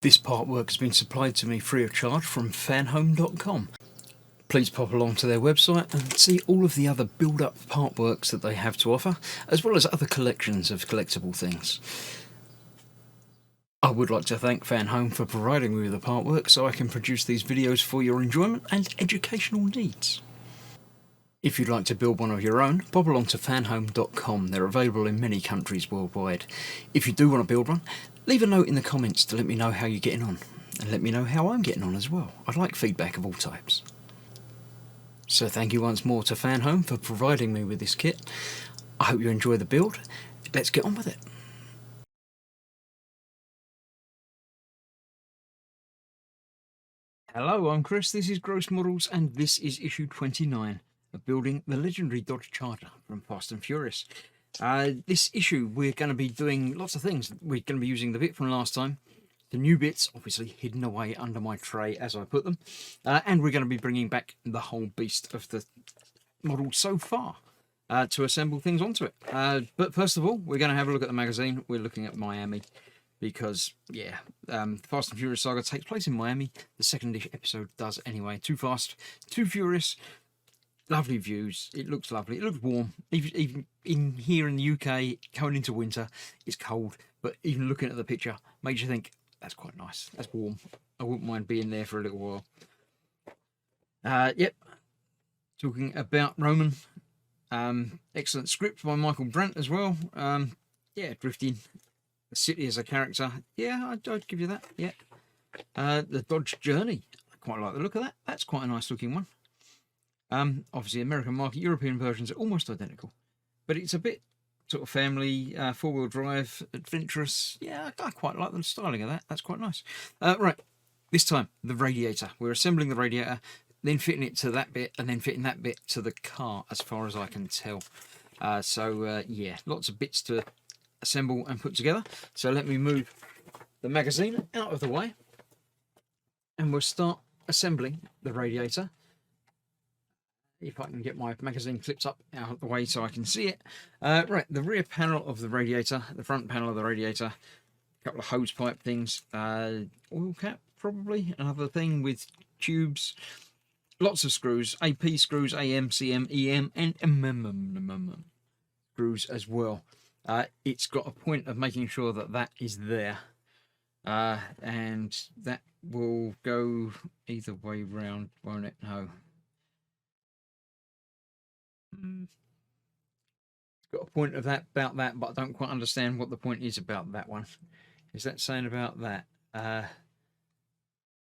This part work has been supplied to me free of charge from Fanhome.com. Please pop along to their website and see all of the other build-up part works that they have to offer, as well as other collections of collectible things. I would like to thank Fanhome for providing me with the part work so I can produce these videos for your enjoyment and educational needs. If you'd like to build one of your own, pop along to fanhome.com. They're available in many countries worldwide. If you do want to build one, leave a note in the comments to let me know how you're getting on, and let me know how I'm getting on as well. I'd like feedback of all types. So thank you once more to Fanhome for providing me with this kit. I hope you enjoy the build. Let's get on with it. Hello, I'm Chris, this is Gross Models, and this is issue 29 of building the legendary Dodge Charger from Fast and Furious. This issue we're going to be doing lots of things. We're going to be using the bit from last time, the new bits obviously hidden away under my tray as I put them, and we're going to be bringing back the whole beast of the model so far to assemble things onto it. But first of all, we're going to have a look at the magazine. We're looking at Miami because, yeah, Fast and Furious Saga takes place in Miami. The second episode does anyway. Too Fast, Too Furious. Lovely views. It looks lovely. It looks warm. Even in here in the UK, going into winter, it's cold. But even looking at the picture makes you think, that's quite nice. That's warm. I wouldn't mind being there for a little while. Yep. Talking about Roman. Excellent script by Michael Brandt as well. Yeah, drifting. The city as a character. Yeah, I'd give you that. Yeah. The Dodge Journey. I quite like the look of that. That's quite a nice looking one. Obviously, American market, European versions are almost identical, but it's a bit sort of family, four-wheel drive, adventurous. Yeah, I quite like the styling of that. That's quite nice. Right, this time, the radiator. We're assembling the radiator, then fitting it to that bit, and then fitting that bit to the car, as far as I can tell. Yeah, lots of bits to assemble and put together. So let me move the magazine out of the way, and we'll start assembling the radiator. If I can get my magazine clips up out of the way so I can see it. Right, the rear panel of the radiator, the front panel of the radiator, a couple of hose pipe things, oil cap probably, another thing with tubes, lots of screws, AP screws, AM, CM, EM, and MM screws as well. It's got a point of making sure that that is there, and that will go either way round, won't it? No. It's got a point of that about that, but I don't quite understand what the point is about that one. Is that saying about that?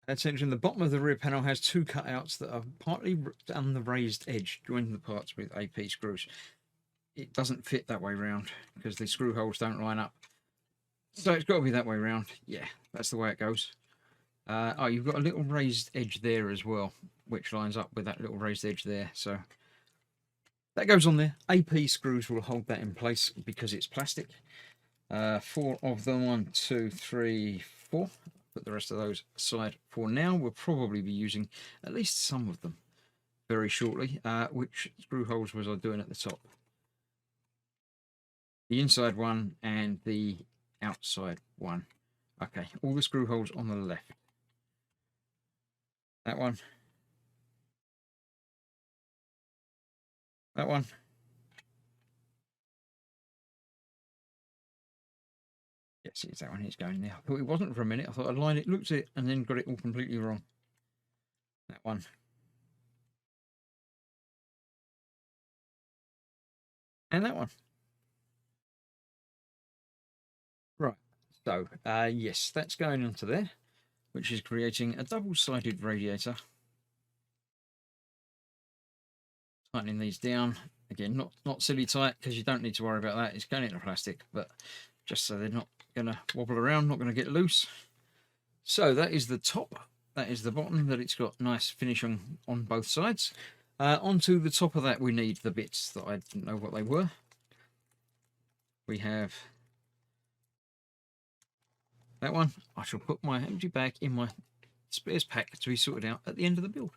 Attention, the bottom of the rear panel has two cutouts that are partly on the raised edge, joining the parts with AP screws. It doesn't fit that way round because the screw holes don't line up. So it's got to be that way round. Yeah, that's the way it goes. Oh, you've got a little raised edge there as well, which lines up with that little raised edge there. So that goes on there. AP screws will hold that in place because it's plastic. 4 of them. 1, 2, 3, 4. Put the rest of those aside for now. We'll probably be using at least some of them very shortly. Which screw holes was I doing at the top? The inside one and the outside one. Okay, all the screw holes on the left. That one. That one. Yes, it's that one. It's going there. I thought it wasn't for a minute. I thought I'd line it, looked at it, and then got it all completely wrong. That one. And that one. Right. So, yes, that's going onto there, which is creating a double-sided radiator. Tightening these down. Again, not silly tight, because you don't need to worry about that. It's going into plastic, but just so they're not going to wobble around, not going to get loose. So that is the top. That is the bottom, that it's got nice finish on both sides. Onto the top of that, we need the bits that I didn't know what they were. We have that one. I shall put my empty bag in my spares pack to be sorted out at the end of the build.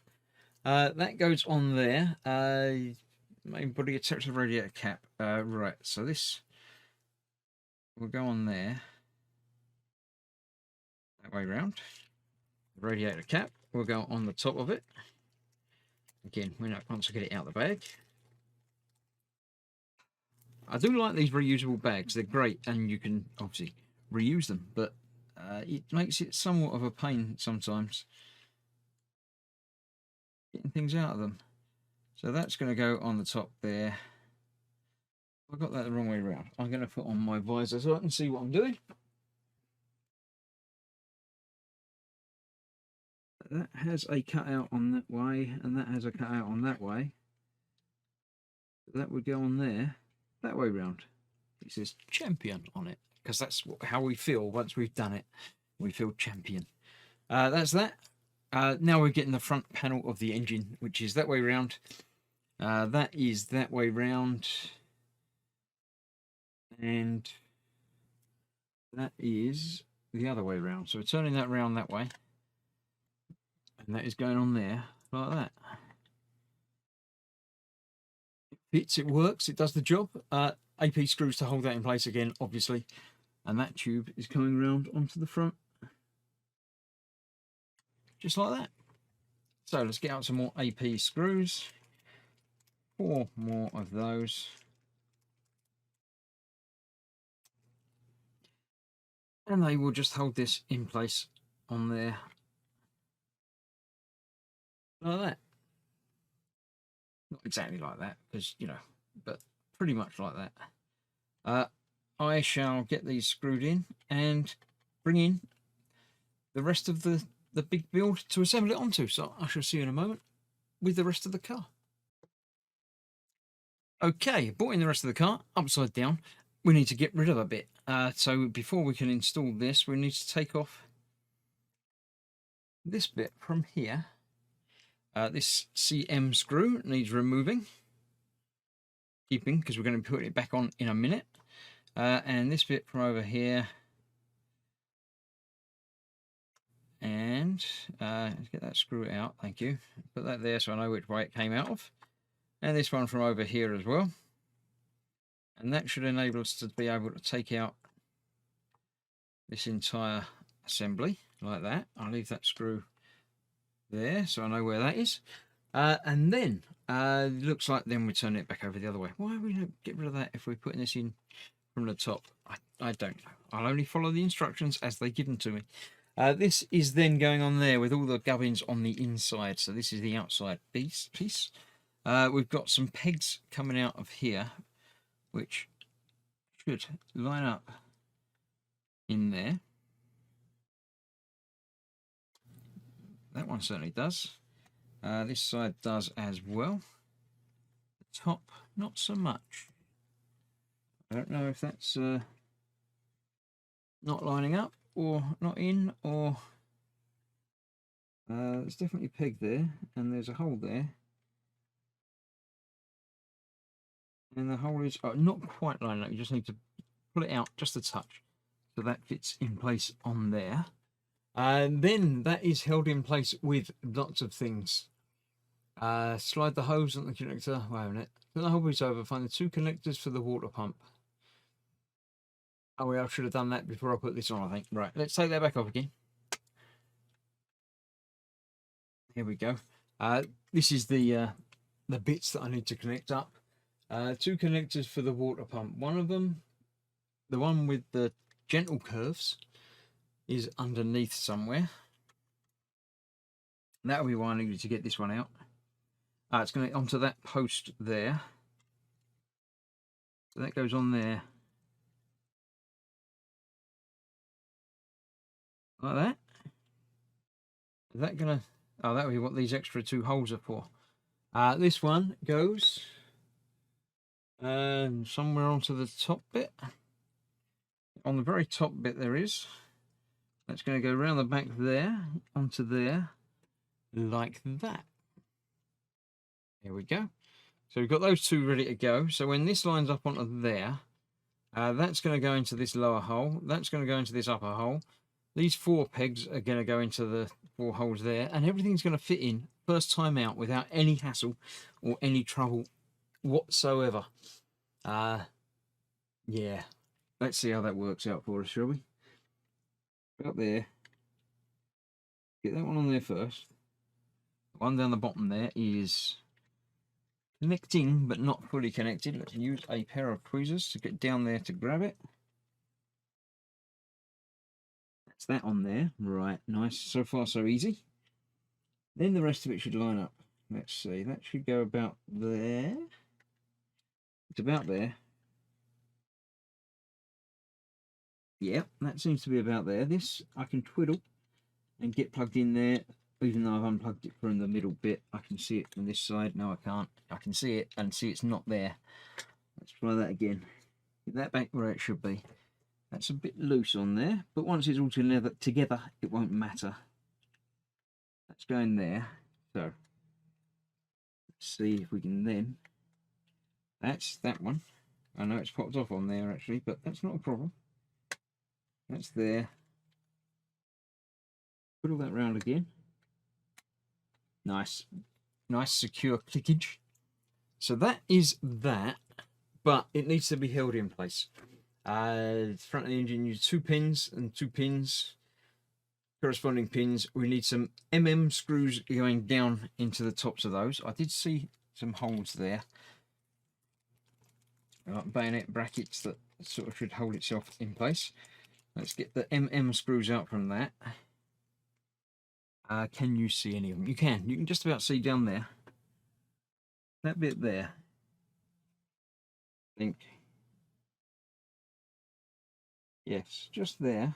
That goes on there. Main body attached to the radiator cap. Right, so this will go on there. that way round. The radiator cap will go on the top of it. Again, once I get it out of the bag. I do like these reusable bags. They're great, and you can obviously reuse them, but it makes it somewhat of a pain sometimes getting things out of them. So that's going to go on the top there. I got that the wrong way around. I'm going to put on my visor so I can see what I'm doing. That has a cutout on that way, and that has a cutout on that way. That would go on there, that way round. It says champion on it, because that's how we feel once we've done it. We feel champion. That's that. Now we're getting the front panel of the engine, which is that way round. That is that way round. And that is the other way round. So we're turning that round that way. And that is going on there like that. It fits, it works, it does the job. AP screws to hold that in place again, obviously. And that tube is coming round onto the front. Just like that. So let's get out some more AP screws. 4 more of those. And they will just hold this in place on there. Like that. Not exactly like that, because, you know, but pretty much like that. I shall get these screwed in and bring in the rest of the big build to assemble it onto. So I shall see you in a moment with the rest of the car. Okay, brought in the rest of the car upside down. We need to get rid of a bit. So before we can install this, we need to take off this bit from here. This CM screw needs removing, keeping, because we're going to put it back on in a minute. And this bit from over here. And let's get that screw out, thank you. Put that there so I know which way it came out of. And this one from over here as well. And that should enable us to be able to take out this entire assembly like that. I'll leave that screw there so I know where that is. And then looks like then we turn it back over the other way. Why we don't get rid of that if we're putting this in from the top? I don't know. I'll only follow the instructions as they give them to me. This is then going on there with all the gubbins on the inside. So this is the outside piece. We've got some pegs coming out of here, which should line up in there. That one certainly does. This side does as well. The top, not so much. I don't know if that's not lining up or not in, or there's definitely a peg there, and there's a hole there. And the hole is not quite lining up. You just need to pull it out just a touch so that fits in place on there. And then that is held in place with lots of things. Slide the hose on the connector. Wait a minute. Turn the whole piece over. Find the 2 connectors for the water pump. Oh, I should have done that before I put this on, I think. Right, let's take that back off again. Here we go. This is the bits that I need to connect up. 2 connectors for the water pump. One of them, the one with the gentle curves, is underneath somewhere. That'll be why I needed to get this one out. It's going to onto that post there. So that goes on there. Like that. Is that going to... Oh, that'll be what these extra 2 holes are for. This one goes somewhere onto the top bit. On the very top bit there is. That's going to go around the back there, onto there, like that. There we go. So we've got those 2 ready to go. So when this lines up onto there, that's going to go into this lower hole. That's going to go into this upper hole. These 4 pegs are going to go into the 4 holes there, and everything's going to fit in first time out without any hassle or any trouble whatsoever. Yeah, let's see how that works out for us, shall we? Up there, Get that one on there first. The one down the bottom there is connecting, but not fully connected. Let's use a pair of tweezers to get down there to grab it. That's that on there. Right, nice. So far, so easy. Then the rest of it should line up. Let's see, that should go about there. It's about there. Yep, that seems to be about there. This I can twiddle and get plugged in there, even though I've unplugged it from the middle bit. I can see it from this side. No, I can't. I can see it and see it's not there. Let's try that again. Get that back where it should be. That's a bit loose on there, but once it's all together, it won't matter. That's going there. So, let's see if we can then. That's that one. I know it's popped off on there actually, but that's not a problem. That's there. Put all that round again. Nice. Nice secure clickage. So that is that, but it needs to be held in place. The front of the engine uses 2 pins and 2 pins, corresponding pins. We need some screws going down into the tops of those. I did see some holes there, like bayonet brackets that sort of should hold itself in place. Let's get the screws out from that. Can you see any of them? You can just about see down there. That bit there. I think. Yes, just there.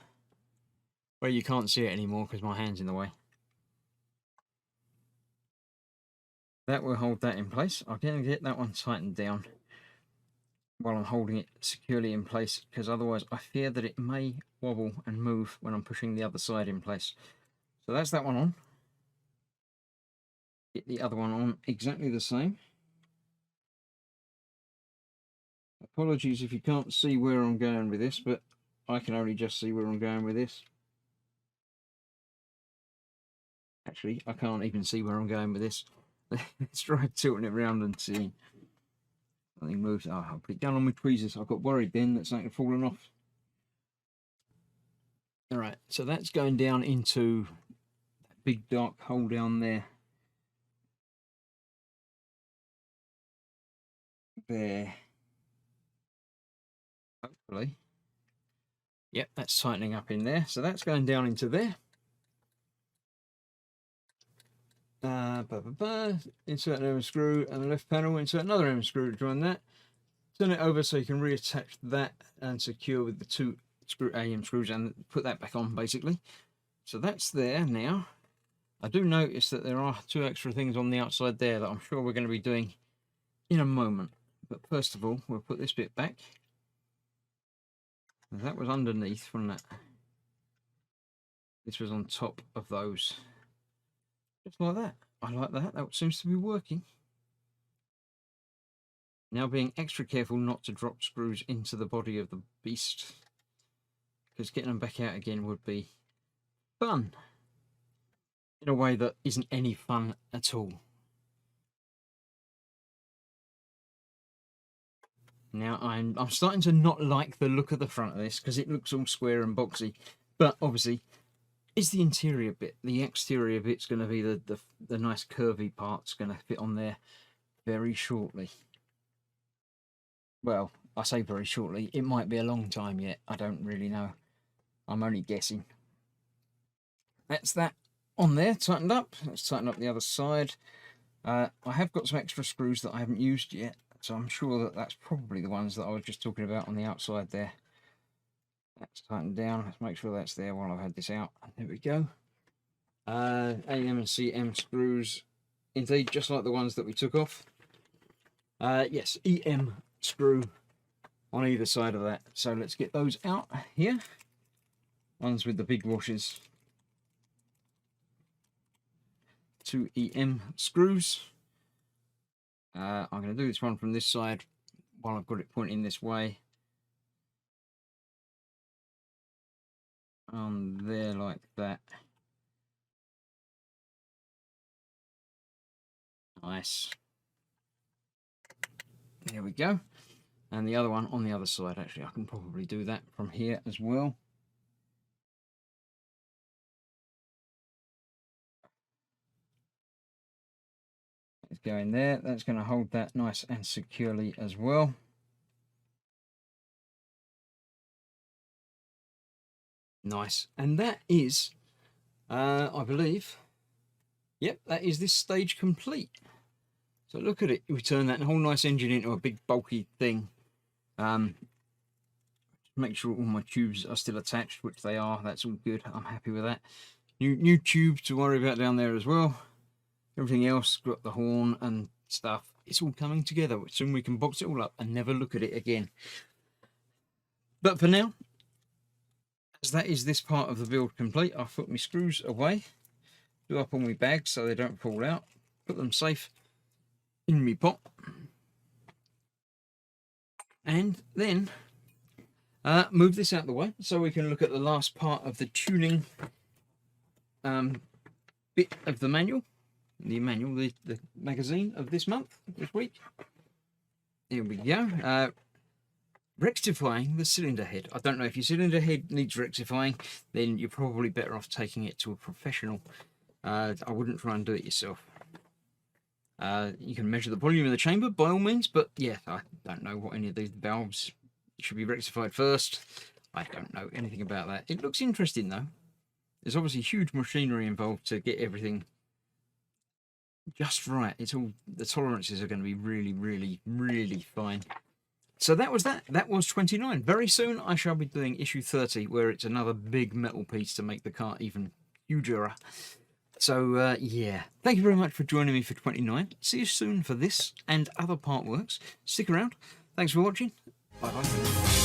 Well, you can't see it anymore because my hand's in the way. That will hold that in place. I'm going to get that one tightened down while I'm holding it securely in place, because otherwise I fear that it may wobble and move when I'm pushing the other side in place. So that's that one on. Get the other one on exactly the same. Apologies if you can't see where I'm going with this, but I can only just see where I'm going with this. Actually, I can't even see where I'm going with this. Let's try tilting it around and see. Something moves. Oh, I'll put it down on my tweezers. I got worried then that something had fallen off. Alright, so that's going down into that big dark hole down there. There. Hopefully. Yep, that's tightening up in there. So that's going down into there. Insert an M screw, and the left panel, insert another M screw to join that. Turn it over so you can reattach that and secure with the 2 AM screws and put that back on basically. So that's there now. I do notice that there are 2 extra things on the outside there that I'm sure we're going to be doing in a moment. But first of all, we'll put this bit back. That was underneath, wasn't it? This was on top of those. Just like that. I like that. That seems to be working. Now being extra careful not to drop screws into the body of the beast, because getting them back out again would be fun in a way that isn't any fun at all. Now I'm starting to not like the look of the front of this because it looks all square and boxy, but obviously it's the interior bit. The exterior bit's going to be the nice curvy part's going to fit on there very shortly. Well, I say very shortly. It might be a long time yet. I don't really know. I'm only guessing. That's that on there, tightened up. Let's tighten up the other side. I have got some extra screws that I haven't used yet, so I'm sure that that's probably the ones that I was just talking about on the outside there. That's tightened down. Let's make sure that's there while I've had this out. There we go. AM and CM screws, indeed, just like the ones that we took off. Yes, EM screw on either side of that. So let's get those out here. Ones with the big washers. 2 EM screws. I'm going to do this one from this side while I've got it pointing this way. On there like that. Nice. There we go. And the other one on the other side. Actually, I can probably do that from here as well. Let's go in there. That's going to hold that nice and securely as well. Nice. And that is, I believe, yep, that is this stage complete. So look at it. We turn that whole nice engine into a big bulky thing. Make sure all my tubes are still attached, which they are. That's all good. I'm happy with that. New tube to worry about down there as well. Everything else, got the horn and stuff. It's all coming together. Soon we can box it all up and never look at it again. But for now, as that is this part of the build complete, I'll put my screws away, do up all my bags so they don't fall out, put them safe in my pot, and then move this out of the way so we can look at the last part of the tuning bit of the manual. The magazine of this month, this week. Here we go. Rectifying the cylinder head. I don't know if your cylinder head needs rectifying, then you're probably better off taking it to a professional. I wouldn't try and do it yourself. You can measure the volume of the chamber by all means, but yeah, I don't know what any of these valves should be rectified first. I don't know anything about that. It looks interesting though. There's obviously huge machinery involved to get everything just right. It's all, the tolerances are going to be really, really, really fine. So that was that. That was 29. Very soon I shall be doing issue 30, where it's another big metal piece to make the car even huger. So yeah, thank you very much for joining me for 29. See you soon for this and other part works. Stick around. Thanks for watching. Bye bye.